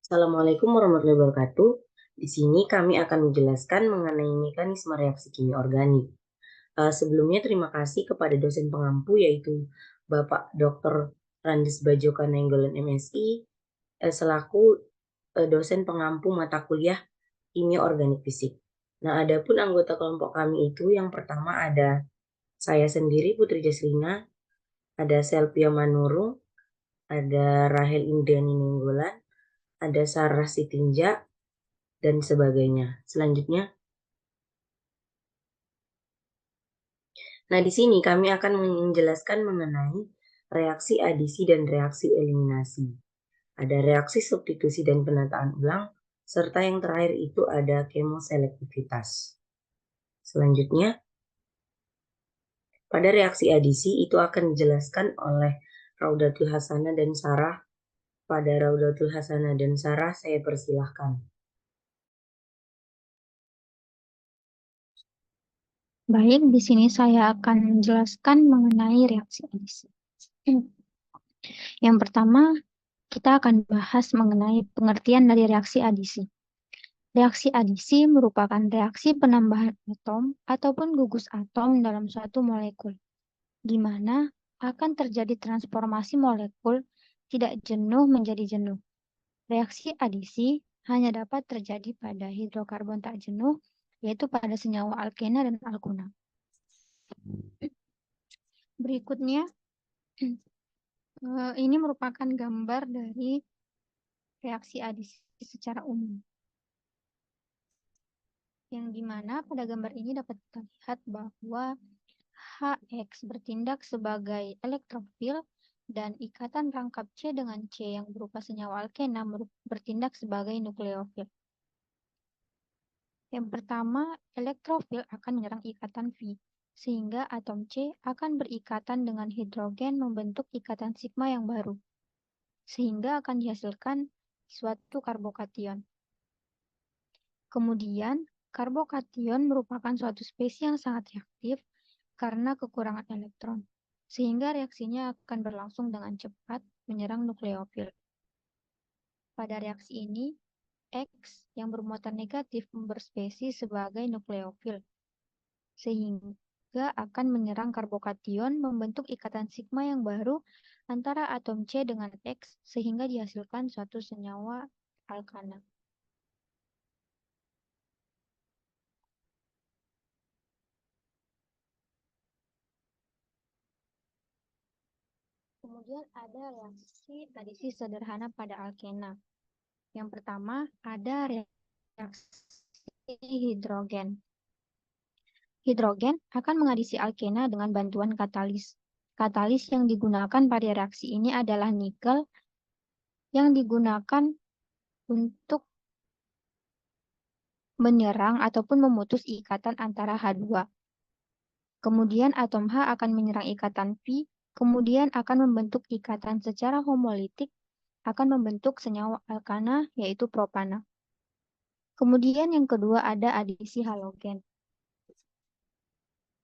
Assalamualaikum warahmatullahi wabarakatuh. Di sini kami akan menjelaskan mengenai mekanisme reaksi kimia organik. Sebelumnya terima kasih kepada dosen pengampu yaitu Bapak Dr. Randes Bajoka Nainggolan MSI selaku dosen pengampu mata kuliah kimia organik fisik. Nah, adapun anggota kelompok kami itu yang pertama ada saya sendiri Putri Jaslina, ada Selvia Manurung, ada Rahel Indrani Nainggolan, ada Sarah Sitinja, dan sebagainya. Selanjutnya, nah di sini kami akan menjelaskan mengenai reaksi adisi dan reaksi eliminasi. Ada reaksi substitusi dan penataan ulang, serta yang terakhir itu ada kemoselektivitas. Selanjutnya, pada reaksi adisi itu akan dijelaskan oleh Raudatul Hasanah dan Sarah. Pada Raudatul Hasanah dan Sarah, saya persilahkan. Baik, di sini saya akan menjelaskan mengenai reaksi adisi. Yang pertama, kita akan bahas mengenai pengertian dari reaksi adisi. Reaksi adisi merupakan reaksi penambahan atom ataupun gugus atom dalam suatu molekul, di mana akan terjadi transformasi molekul tidak jenuh menjadi jenuh. Reaksi adisi hanya dapat terjadi pada hidrokarbon tak jenuh, yaitu pada senyawa alkena dan alkuna. Berikutnya, ini merupakan gambar dari reaksi adisi secara umum. Yang dimana pada gambar ini dapat kita lihat bahwa HX bertindak sebagai elektrofil dan ikatan rangkap C dengan C yang berupa senyawa alkena bertindak sebagai nukleofil. Yang pertama, elektrofil akan menyerang ikatan V, sehingga atom C akan berikatan dengan hidrogen membentuk ikatan sigma yang baru, sehingga akan dihasilkan suatu karbokation. Kemudian, karbokation merupakan suatu spesies yang sangat reaktif karena kekurangan elektron, sehingga reaksinya akan berlangsung dengan cepat menyerang nukleofil. Pada reaksi ini, X yang bermuatan negatif berspesies sebagai nukleofil, sehingga akan menyerang karbokation membentuk ikatan sigma yang baru antara atom C dengan X, sehingga dihasilkan suatu senyawa alkana. Kemudian ada reaksi adisi sederhana pada alkena. Yang pertama ada reaksi hidrogen. Hidrogen akan mengadisi alkena dengan bantuan katalis. Katalis yang digunakan pada reaksi ini adalah nikel yang digunakan untuk menyerang ataupun memutus ikatan antara H2. Kemudian atom H akan menyerang ikatan V, kemudian akan membentuk ikatan secara homolitik, akan membentuk senyawa alkana yaitu propana. Kemudian yang kedua ada adisi halogen.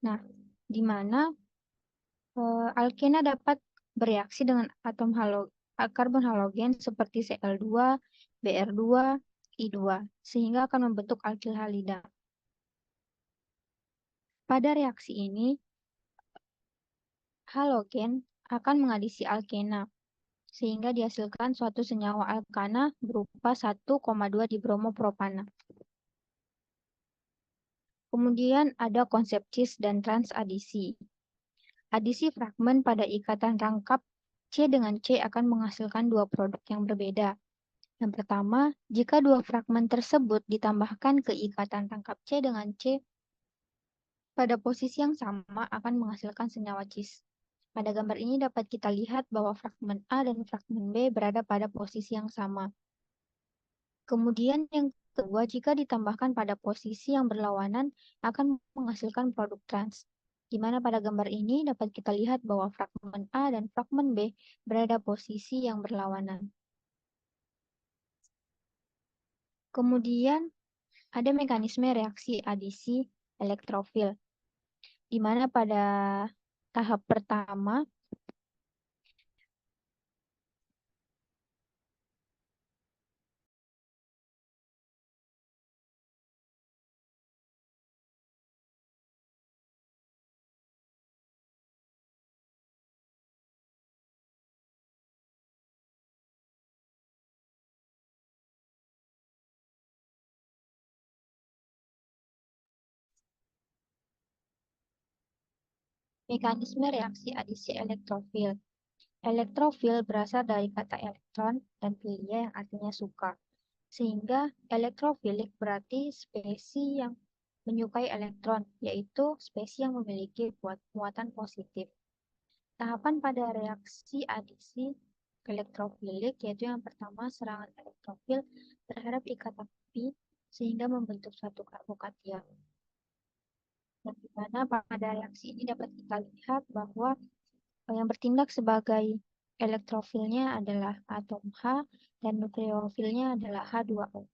Nah, di mana alkena dapat bereaksi dengan atom karbon halogen seperti Cl2, Br2, I2, sehingga akan membentuk alkil halida. Pada reaksi ini, halogen akan mengadisi alkena, sehingga dihasilkan suatu senyawa alkana berupa 1,2 dibromopropana. Kemudian ada konsep cis dan transadisi. Adisi fragmen pada ikatan rangkap C dengan C akan menghasilkan dua produk yang berbeda. Yang pertama, jika dua fragmen tersebut ditambahkan ke ikatan rangkap C dengan C pada posisi yang sama akan menghasilkan senyawa cis. Pada gambar ini dapat kita lihat bahwa fragmen A dan fragmen B berada pada posisi yang sama. Kemudian yang kedua, jika ditambahkan pada posisi yang berlawanan akan menghasilkan produk trans. Di mana pada gambar ini dapat kita lihat bahwa fragmen A dan fragmen B berada posisi yang berlawanan. Kemudian ada mekanisme reaksi adisi elektrofil, di mana pada tahap pertama Mekanisme reaksi adisi elektrofil. Elektrofil berasal dari kata elektron dan filia yang artinya suka. Sehingga elektrofilik berarti spesies yang menyukai elektron, yaitu spesies yang memiliki muatan positif. Tahapan pada reaksi adisi elektrofilik yaitu yang pertama serangan elektrofil terhadap ikatan pi sehingga membentuk suatu karbokation. Dan di mana pada reaksi ini dapat kita lihat bahwa yang bertindak sebagai elektrofilnya adalah atom H dan nukleofilnya adalah H2O.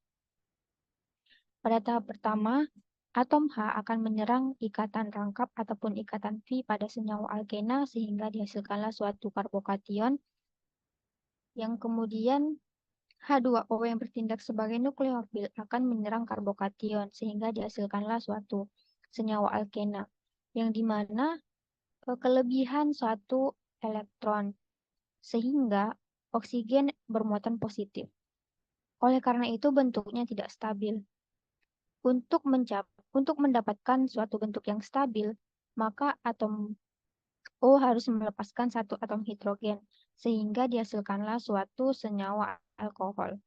Pada tahap pertama, atom H akan menyerang ikatan rangkap ataupun ikatan pi pada senyawa alkena sehingga dihasilkanlah suatu karbokation yang kemudian H2O yang bertindak sebagai nukleofil akan menyerang karbokation sehingga dihasilkanlah suatu senyawa alkena yang dimana kelebihan suatu elektron sehingga oksigen bermuatan positif. Oleh karena itu bentuknya tidak stabil. Untuk mendapatkan suatu bentuk yang stabil, maka atom O harus melepaskan satu atom hidrogen sehingga dihasilkanlah suatu senyawa alkohol.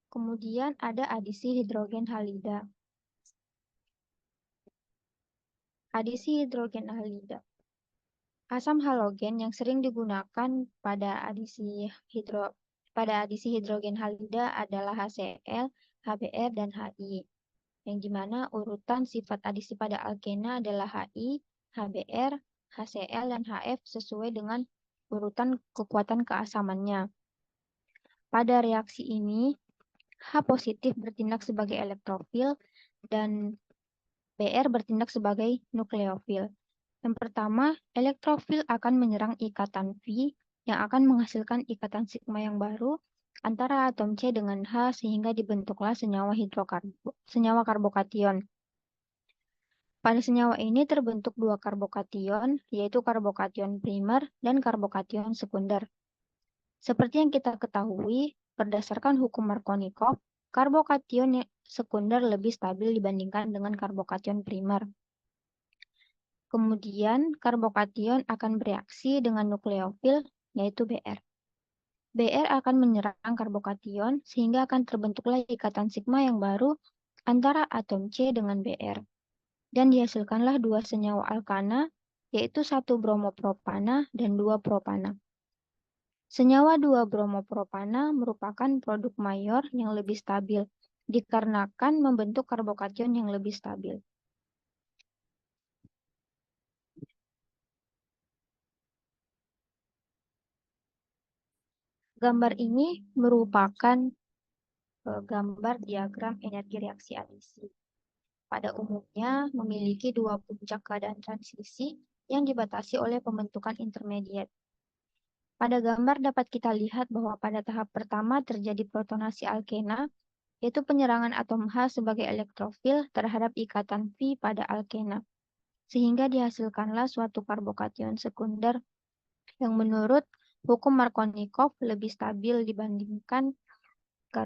Kemudian ada adisi hidrogen halida. Adisi hidrogen halida. Asam halogen yang sering digunakan pada adisi hidrogen halida adalah HCl, HBr, dan HI. Yang dimana urutan sifat adisi pada alkena adalah HI, HBr, HCl, dan HF sesuai dengan urutan kekuatan keasamannya. Pada reaksi ini, H positif bertindak sebagai elektrofil dan Br bertindak sebagai nukleofil. Yang pertama, elektrofil akan menyerang ikatan P yang akan menghasilkan ikatan sigma yang baru antara atom C dengan H sehingga dibentuklah senyawa karbokation. Pada senyawa ini terbentuk dua karbokation, yaitu karbokation primer dan karbokation sekunder. Seperti yang kita ketahui, berdasarkan hukum Markovnikov, karbokation sekunder lebih stabil dibandingkan dengan karbokation primer. Kemudian, karbokation akan bereaksi dengan nukleofil, yaitu Br. Br akan menyerang karbokation sehingga akan terbentuklah ikatan sigma yang baru antara atom C dengan Br. Dan dihasilkanlah dua senyawa alkana, yaitu satu bromopropana dan dua propana. Senyawa 2-bromopropana merupakan produk mayor yang lebih stabil, dikarenakan membentuk karbokation yang lebih stabil. Gambar ini merupakan gambar diagram energi reaksi adisi. Pada umumnya memiliki dua puncak keadaan transisi yang dibatasi oleh pembentukan intermediate. Pada gambar dapat kita lihat bahwa pada tahap pertama terjadi protonasi alkena, yaitu penyerangan atom H sebagai elektrofil terhadap ikatan P pada alkena, sehingga dihasilkanlah suatu karbokation sekunder yang menurut hukum Markovnikov lebih stabil dibandingkan